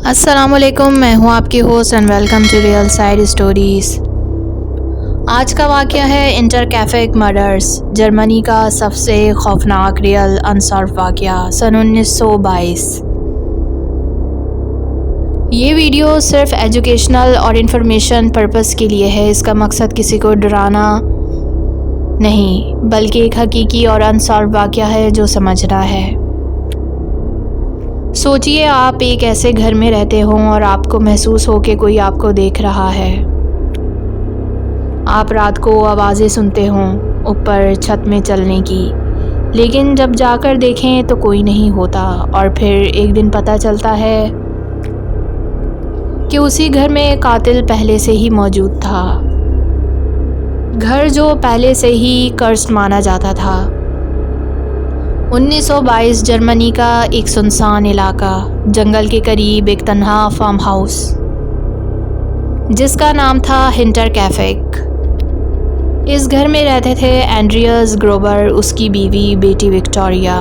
السلام علیکم، میں ہوں آپ کی host and welcome to real side stories. آج کا واقعہ ہے انٹرکیفک مرڈرز، جرمنی کا سب سے خوفناک ریئل انسالوڈ واقعہ سن 1922۔ یہ ویڈیو صرف ایجوکیشنل اور انفارمیشن پرپس کے لیے ہے۔ اس کا مقصد کسی کو ڈرانا نہیں، بلکہ ایک حقیقی اور انسالوڈ واقعہ ہے جو سمجھنا ہے۔ سوچئے آپ ایک ایسے گھر میں رہتے ہوں اور آپ کو محسوس ہو کہ کوئی آپ کو دیکھ رہا ہے۔ آپ رات کو آوازیں سنتے ہوں اوپر چھت میں چلنے کی، لیکن جب جا کر دیکھیں تو کوئی نہیں ہوتا، اور پھر ایک دن پتہ چلتا ہے کہ اسی گھر میں قاتل پہلے سے ہی موجود تھا۔ گھر جو پہلے سے ہی کرسڈ مانا جاتا تھا۔ 1922 جرمنی کا ایک سنسان علاقہ، جنگل کے قریب ایک تنہا فارم ہاؤس جس کا نام تھا ہنٹرکیفک۔ اس گھر میں رہتے تھے اینڈریاس گروبر، اس کی بیوی، بیٹی وکٹوریہ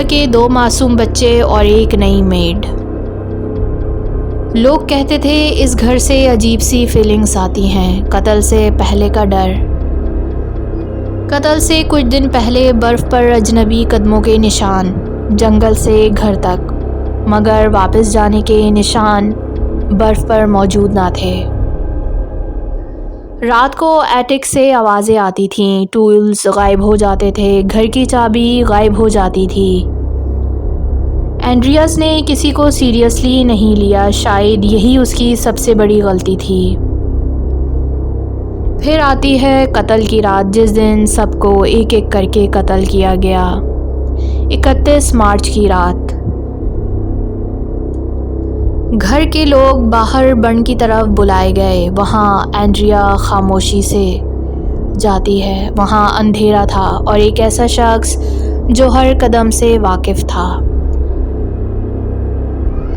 کے 2 معصوم بچے اور ایک نئی میڈ۔ لوگ کہتے تھے اس گھر سے عجیب سی فیلنگز آتی ہیں، قتل سے پہلے کا ڈر، قتل سے کچھ دن پہلے برف پر اجنبی قدموں کے نشان، جنگل سے گھر تک، مگر واپس جانے کے نشان برف پر موجود نہ تھے۔ رات کو ایٹک سے آوازیں آتی تھیں، ٹولز غائب ہو جاتے تھے، گھر کی چابی غائب ہو جاتی تھی۔ اینڈریاس نے کسی کو سیریسلی نہیں لیا، شاید یہی اس کی سب سے بڑی غلطی تھی۔ پھر آتی ہے قتل کی رات، جس دن سب کو ایک ایک کر کے قتل کیا گیا۔ 31 مارچ کی رات۔ گھر کے لوگ باہر بن کی طرف بلائے گئے۔ وہاں اینڈریا خاموشی سے جاتی ہے۔ وہاں اندھیرا تھا اور ایک ایسا شخص جو ہر قدم سے واقف تھا۔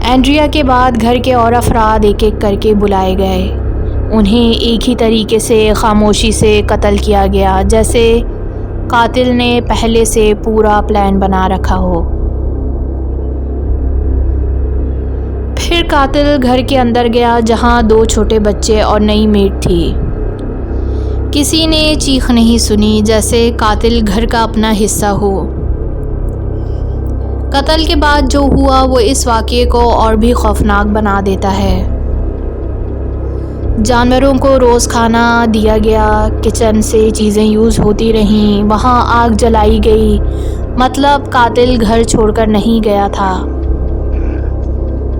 اینڈریا کے بعد گھر کے اور افراد ایک ایک کر کے بلائے گئے۔ انہیں ایک ہی طریقے سے خاموشی سے قتل کیا گیا، جیسے قاتل نے پہلے سے پورا پلان بنا رکھا ہو۔ پھر قاتل گھر کے اندر گیا جہاں 2 چھوٹے بچے اور نئی میڈ تھی۔ کسی نے چیخ نہیں سنی، جیسے قاتل گھر کا اپنا حصہ ہو۔ قتل کے بعد جو ہوا وہ اس واقعے کو اور بھی خوفناک بنا دیتا ہے۔ جانوروں کو روز کھانا دیا گیا، کچن سے چیزیں یوز ہوتی رہیں، وہاں آگ جلائی گئی، مطلب قاتل گھر چھوڑ کر نہیں گیا تھا،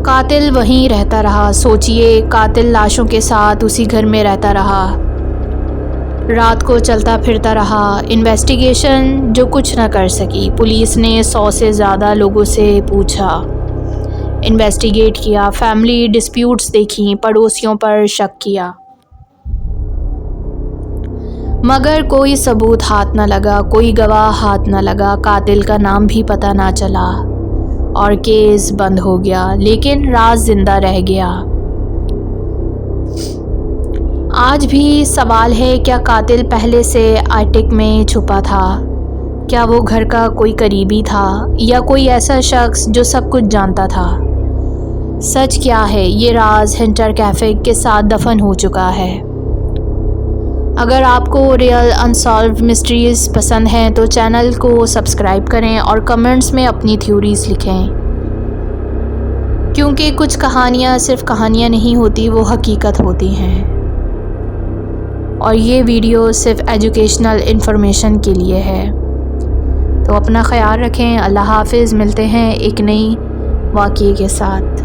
قاتل وہیں رہتا رہا۔ سوچئے قاتل لاشوں کے ساتھ اسی گھر میں رہتا رہا، رات کو چلتا پھرتا رہا۔ انویسٹیگیشن جو کچھ نہ کر سکی۔ پولیس نے 100 سے زیادہ لوگوں سے پوچھا، انویسٹیگیٹ کیا، فیملی ڈسپیوٹس دیکھیں، پڑوسیوں پر شک کیا، مگر کوئی ثبوت ہاتھ نہ لگا، کوئی گواہ ہاتھ نہ لگا، قاتل کا نام بھی پتہ نہ چلا، اور کیس بند ہو گیا۔ لیکن راز زندہ رہ گیا۔ آج بھی سوال ہے، کیا قاتل پہلے سے ایٹک میں چھپا تھا؟ کیا وہ گھر کا کوئی قریبی تھا، یا کوئی ایسا شخص جو سب کچھ جانتا تھا؟ سچ کیا ہے؟ یہ راز ہنٹرکیفک کے ساتھ دفن ہو چکا ہے۔ اگر آپ کو ریئل انسالوڈ مسٹریز پسند ہیں تو چینل کو سبسکرائب کریں اور کمنٹس میں اپنی تھیوریز لکھیں، کیونکہ کچھ کہانیاں صرف کہانیاں نہیں ہوتی، وہ حقیقت ہوتی ہیں۔ اور یہ ویڈیو صرف ایجوکیشنل انفارمیشن کے لیے ہے۔ تو اپنا خیال رکھیں۔ اللہ حافظ۔ ملتے ہیں ایک نئی واقعے کے ساتھ۔